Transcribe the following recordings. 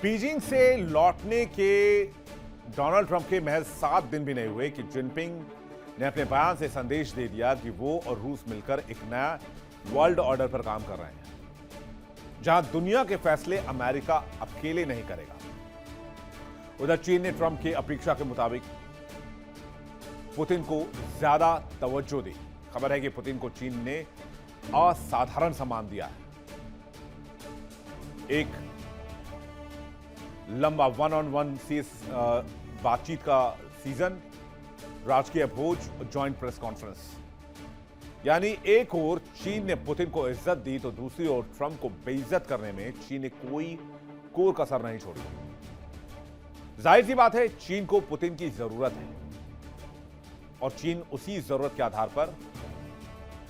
Beijing से लौटने के डोनाल्ड ट्रंप के महज 7 दिन भी नहीं हुए कि जिनपिंग ने अपने बयान से संदेश दे दिया कि वो और रूस मिलकर एक नया वर्ल्ड ऑर्डर पर काम कर रहे हैं, जहां दुनिया के फैसले अमेरिका अकेले नहीं करेगा। उधर चीन ने ट्रंप की अपेक्षा के मुताबिक पुतिन को ज्यादा तवज्जो दी। खबर है कि पुतिन को चीन ने असाधारण सम्मान दिया है। एक लंबा वन-ऑन-वन बातचीत का सीजन, राजकीय भोज, जॉइंट प्रेस कॉन्फ्रेंस, यानी एक ओर चीन ने पुतिन को इज्जत दी तो दूसरी ओर ट्रंप को बेइज्जत करने में चीन ने कोई कोर कसर नहीं छोड़ी। जाहिर सी बात है, चीन को पुतिन की जरूरत है और चीन उसी जरूरत के आधार पर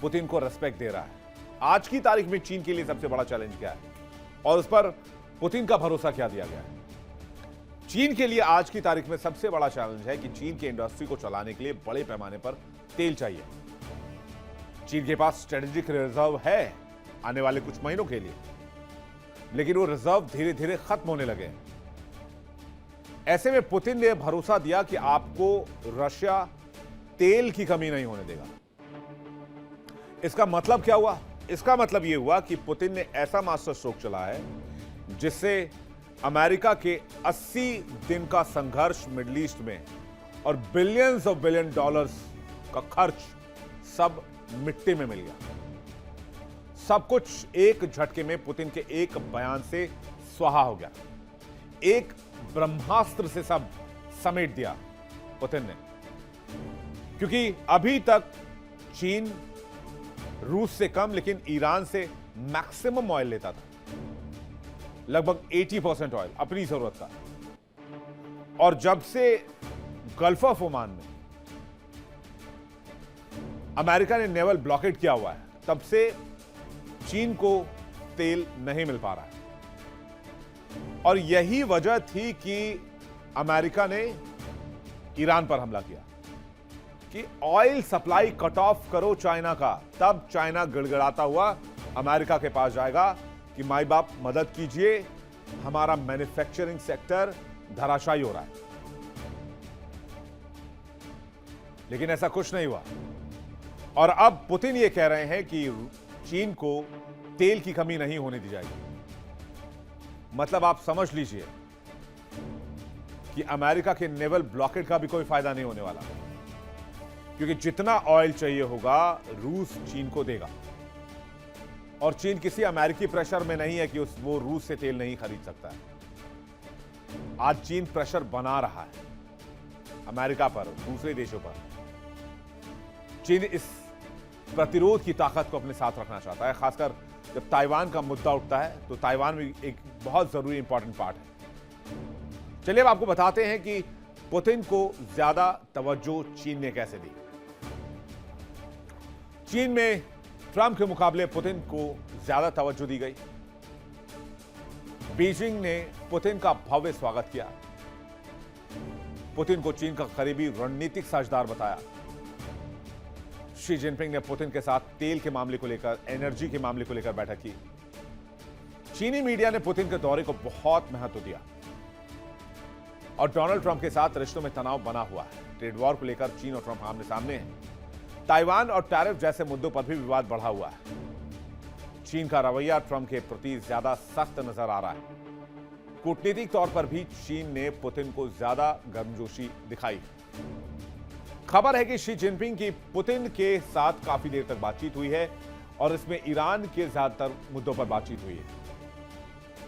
पुतिन को रेस्पेक्ट दे रहा है। आज की तारीख में चीन के लिए सबसे बड़ा चैलेंज क्या है और उस पर पुतिन का भरोसा क्या दिया गया है? चीन के लिए आज की तारीख में सबसे बड़ा चैलेंज है कि चीन की इंडस्ट्री को चलाने के लिए बड़े पैमाने पर तेल चाहिए। चीन के पास स्ट्रेटेजिक रिजर्व है आने वाले कुछ महीनों के लिए, लेकिन वो रिजर्व धीरे धीरे खत्म होने लगे। ऐसे में पुतिन ने भरोसा दिया कि आपको रशिया तेल की कमी नहीं होने देगा। इसका मतलब क्या हुआ? इसका मतलब यह हुआ कि पुतिन ने ऐसा मास्टर स्ट्रोक चला है जिससे अमेरिका के 80 दिन का संघर्ष मिडिल ईस्ट में और बिलियंस ऑफ बिलियन डॉलर्स का खर्च सब मिट्टी में मिल गया। सब कुछ एक झटके में पुतिन के एक बयान से स्वाहा हो गया। एक ब्रह्मास्त्र से सब समेट दिया पुतिन ने, क्योंकि अभी तक चीन रूस से कम लेकिन ईरान से मैक्सिमम ऑयल लेता था, लगभग 80% ऑयल अपनी जरूरत का। और जब से गल्फ ऑफ ओमान में अमेरिका ने नेवल ब्लॉकेट किया हुआ है, तब से चीन को तेल नहीं मिल पा रहा है। और यही वजह थी कि अमेरिका ने ईरान पर हमला किया कि ऑयल सप्लाई कट ऑफ करो चाइना का। तब चाइना गिड़गिड़ाता हुआ अमेरिका के पास जाएगा कि माई बाप मदद कीजिए, हमारा मैन्युफैक्चरिंग सेक्टर धराशायी हो रहा है। लेकिन ऐसा कुछ नहीं हुआ और अब पुतिन ये कह रहे हैं कि चीन को तेल की कमी नहीं होने दी जाएगी। मतलब आप समझ लीजिए कि अमेरिका के नेवल ब्लॉकेट का भी कोई फायदा नहीं होने वाला, क्योंकि जितना ऑयल चाहिए होगा रूस चीन को देगा। और चीन किसी अमेरिकी प्रेशर में नहीं है कि वो रूस से तेल नहीं खरीद सकता है। आज चीन प्रेशर बना रहा है अमेरिका पर, दूसरे देशों पर। चीन इस प्रतिरोध की ताकत को अपने साथ रखना चाहता है, खासकर जब ताइवान का मुद्दा उठता है तो ताइवान भी एक बहुत जरूरी इंपॉर्टेंट पार्ट है। चलिए अब आपको बताते हैं कि पुतिन को ज्यादा तवज्जो चीन ने कैसे दी। चीन में ट्रंप के मुकाबले पुतिन को ज्यादा तवज्जो दी गई। बीजिंग ने पुतिन का भव्य स्वागत किया। पुतिन को चीन का करीबी रणनीतिक साझेदार बताया। शी जिनपिंग ने पुतिन के साथ तेल के मामले को लेकर, एनर्जी के मामले को लेकर बैठक की। चीनी मीडिया ने पुतिन के दौरे को बहुत महत्व दिया और डोनाल्ड ट्रंप के साथ रिश्तों में तनाव बना हुआ है। ट्रेड वॉर को लेकर चीन और ट्रंप आमने सामने हैं। ताइवान और टैरिफ जैसे मुद्दों पर भी विवाद बढ़ा हुआ है। चीन का रवैया ट्रंप के प्रति ज्यादा सख्त नजर आ रहा है। कूटनीतिक तौर पर भी चीन ने पुतिन को ज्यादा गर्मजोशी दिखाई। खबर है कि शी जिनपिंग की पुतिन के साथ काफी देर तक बातचीत हुई है और इसमें ईरान के ज्यादातर मुद्दों पर बातचीत हुई है।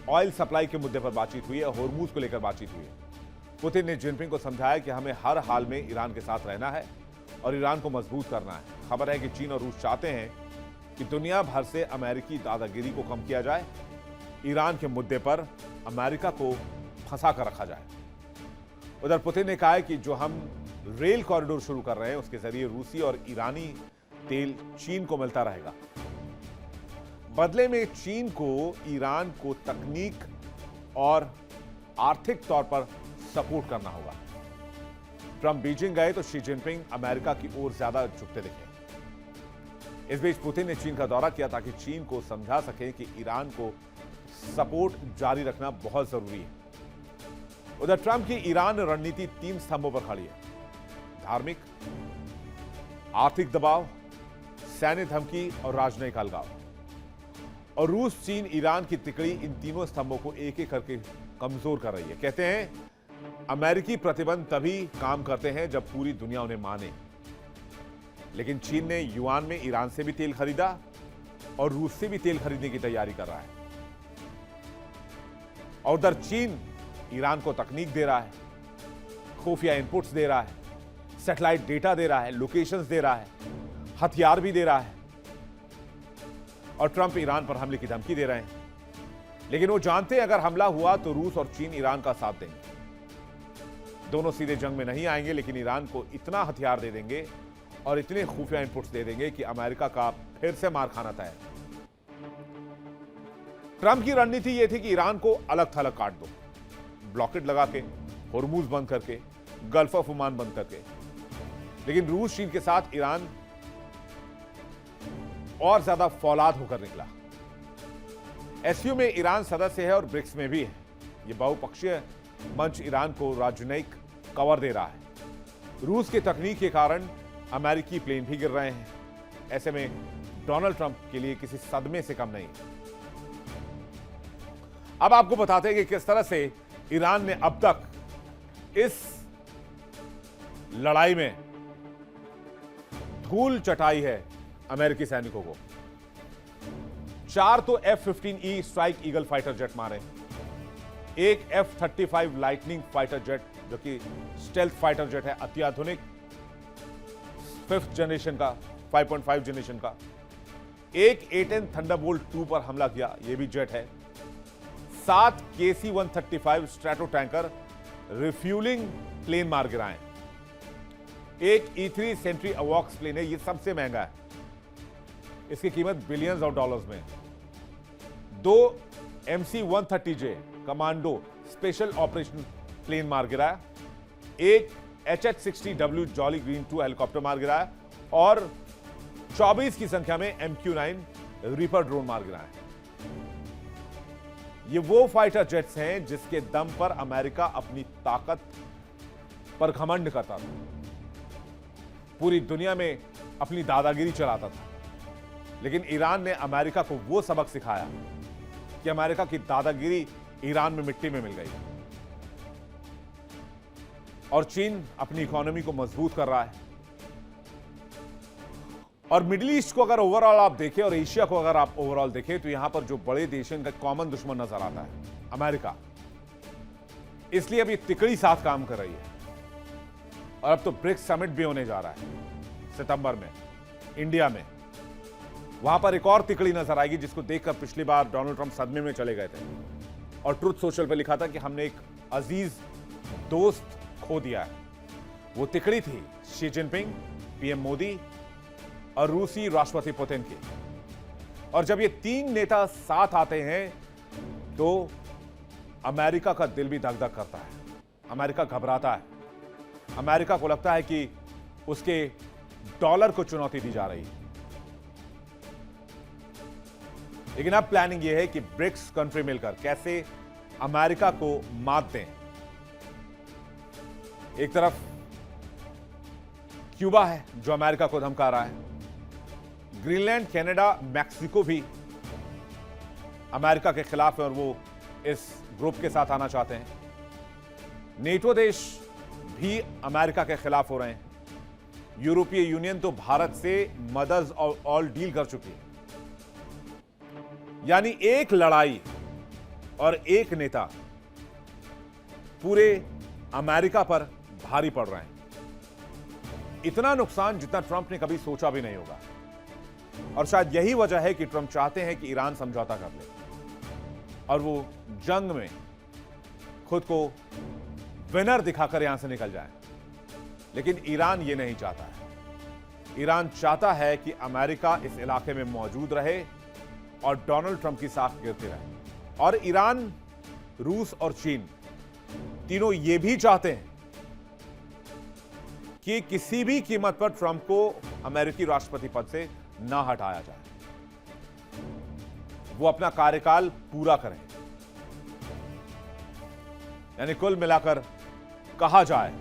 ऑयल सप्लाई के मुद्दे पर बातचीत हुई है, होर्मुज को लेकर बातचीत हुई है। पुतिन ने जिनपिंग को समझाया कि हमें हर हाल में ईरान के साथ रहना है और ईरान को मजबूत करना है। खबर है कि चीन और रूस चाहते हैं कि दुनिया भर से अमेरिकी दादागिरी को कम किया जाए, ईरान के मुद्दे पर अमेरिका को फंसा कर रखा जाए। उधर पुतिन ने कहा है कि जो हम रेल कॉरिडोर शुरू कर रहे हैं उसके जरिए रूसी और ईरानी तेल चीन को मिलता रहेगा। बदले में चीन को ईरान को तकनीक और आर्थिक तौर पर सपोर्ट करना होगा। ट्रंप बीजिंग गए तो शी जिनपिंग अमेरिका की ओर ज्यादा झुकते दिखे। इस बीच पुतिन ने चीन का दौरा किया ताकि चीन को समझा सके कि ईरान को सपोर्ट जारी रखना बहुत जरूरी है। उधर ट्रंप की ईरान रणनीति 3 स्तंभों पर खड़ी है। धार्मिक, आर्थिक दबाव, सैन्य धमकी और राजनयिक अलगाव। और रूस, चीन, ईरान की तिकड़ी इन तीनों स्तंभों को एक एक करके कमजोर कर रही है। कहते हैं अमेरिकी प्रतिबंध तभी काम करते हैं जब पूरी दुनिया उन्हें माने। लेकिन चीन ने युआन में ईरान से भी तेल खरीदा और रूस से भी तेल खरीदने की तैयारी कर रहा है। और उधर चीन ईरान को तकनीक दे रहा है, खुफिया इनपुट्स दे रहा है, सैटेलाइट डेटा दे रहा है, लोकेशंस दे रहा है, हथियार भी दे रहा है। और ट्रंप ईरान पर हमले की धमकी दे रहे हैं। लेकिन वो जानते हैं अगर हमला हुआ तो रूस और चीन ईरान का साथ देंगे। दोनों सीधे जंग में नहीं आएंगे, लेकिन ईरान को इतना हथियार दे देंगे और इतने खुफिया इनपुट्स दे देंगे कि अमेरिका का फिर से मार खाना तय है। ट्रंप की रणनीति यह थी कि ईरान को अलग थलग काट दो, ब्लॉकेट लगा के, होर्मुज बंद करके, गल्फ ऑफ ओमान बंद करके। लेकिन रूस, चीन के साथ ईरान और ज्यादा फौलाद होकर निकला। एससीओ में ईरान सदस्य है और ब्रिक्स में भी है। यह बहुपक्षीय मंच ईरान को राजनयिक कवर दे रहा है। रूस के तकनीक के कारण अमेरिकी प्लेन भी गिर रहे हैं। ऐसे में डोनाल्ड ट्रंप के लिए किसी सदमे से कम नहीं। अब आपको बताते हैं कि किस तरह से ईरान ने अब तक इस लड़ाई में धूल चटाई है अमेरिकी सैनिकों को। 4 तो F-15E strike eagle fighter jet मारे, एक F-35 लाइटनिंग फाइटर जेट जो कि स्टेल्थ फाइटर जेट है, अत्याधुनिक 5th जनरेशन का, 5.5 जनरेशन का। एक A-10 थंडरबोल्ट 2 पर हमला किया, यह भी जेट है। 7 KC-135 strato tanker refuelling plane मार गिराए। एक E-3 सेंट्री अवॉक्स प्लेन है, यह सबसे महंगा है, इसकी कीमत बिलियंस ऑफ डॉलर्स में। 2 MC-130J commando special operation plane मार गिराया। एक HH-60W जॉली ग्रीन 2 हेलीकॉप्टर मार गिराया और 24 की संख्या में MQ-9 रीपर ड्रोन मार गिराया। ये वो फाइटर जेट्स हैं जिसके दम पर अमेरिका अपनी ताकत पर घमंड करता था, पूरी दुनिया में अपनी दादागिरी चलाता था। लेकिन ईरान ने अमेरिका को वो सबक सिखाया कि अमेरिका की दादागिरी ईरान में मिट्टी में मिल गई। और चीन अपनी इकोनॉमी को मजबूत कर रहा है। और मिडिल ईस्ट को अगर ओवरऑल आप देखें और एशिया को अगर आप ओवरऑल देखें तो यहां पर जो बड़े देश हैं, इनका कॉमन दुश्मन नजर आता है अमेरिका। इसलिए अब ये तिकड़ी साथ काम कर रही है। और अब तो ब्रिक्स समिट भी होने जा रहा है सितंबर में इंडिया में। वहां पर एक और तिकड़ी नजर आएगी जिसको देखकर पिछली बार डोनाल्ड ट्रंप सदमे में चले गए थे और ट्रुथ सोशल पर लिखा था कि हमने एक अजीज दोस्त खो दिया है। वो तिकड़ी थी शी जिनपिंग, पीएम मोदी और रूसी राष्ट्रपति पुतिन की। और जब ये 3 नेता साथ आते हैं तो अमेरिका का दिल भी धक धक करता है, अमेरिका घबराता है। अमेरिका को लगता है कि उसके डॉलर को चुनौती दी जा रही है। लेकिन अब प्लानिंग यह है कि ब्रिक्स कंट्री मिलकर कैसे अमेरिका को मात दें। एक तरफ क्यूबा है जो अमेरिका को धमका रहा है, ग्रीनलैंड, कनाडा, मैक्सिको भी अमेरिका के खिलाफ है और वो इस ग्रुप के साथ आना चाहते हैं। नेटो देश भी अमेरिका के खिलाफ हो रहे हैं। यूरोपीय यूनियन तो भारत से मदर्स ऑल डील कर चुकी है। यानी एक लड़ाई और एक नेता पूरे अमेरिका पर भारी पड़ रहे हैं। इतना नुकसान जितना ट्रंप ने कभी सोचा भी नहीं होगा। और शायद यही वजह है कि ट्रंप चाहते हैं कि ईरान समझौता कर ले और वो जंग में खुद को विनर दिखाकर यहां से निकल जाए। लेकिन ईरान ये नहीं चाहता है। ईरान चाहता है कि अमेरिका इस इलाके में मौजूद रहे और डोनाल्ड ट्रंप की साख गिरती रहे। और ईरान, रूस और चीन तीनों ये भी चाहते हैं कि किसी भी कीमत पर ट्रंप को अमेरिकी राष्ट्रपति पद से ना हटाया जाए, वो अपना कार्यकाल पूरा करें। यानी कुल मिलाकर कहा जाए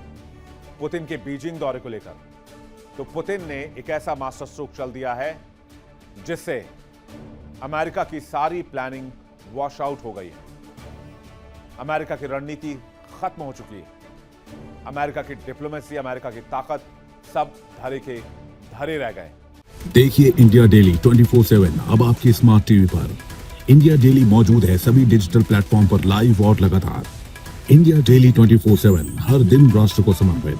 पुतिन के बीजिंग दौरे को लेकर तो पुतिन ने एक ऐसा मास्टर स्ट्रोक चल दिया है जिससे अमेरिका की सारी प्लानिंग वॉश आउट हो गई है। अमेरिका की रणनीति खत्म हो चुकी है। अमेरिका की डिप्लोमेसी, अमेरिका की ताकत सब धरे के धरे रह गए। देखिए इंडिया डेली 24/7 अब आपके स्मार्ट टीवी पर। इंडिया डेली मौजूद है सभी डिजिटल प्लेटफॉर्म पर लाइव और लगातार। इंडिया डेली 24/7 हर दिन राष्ट्र को समर्पित।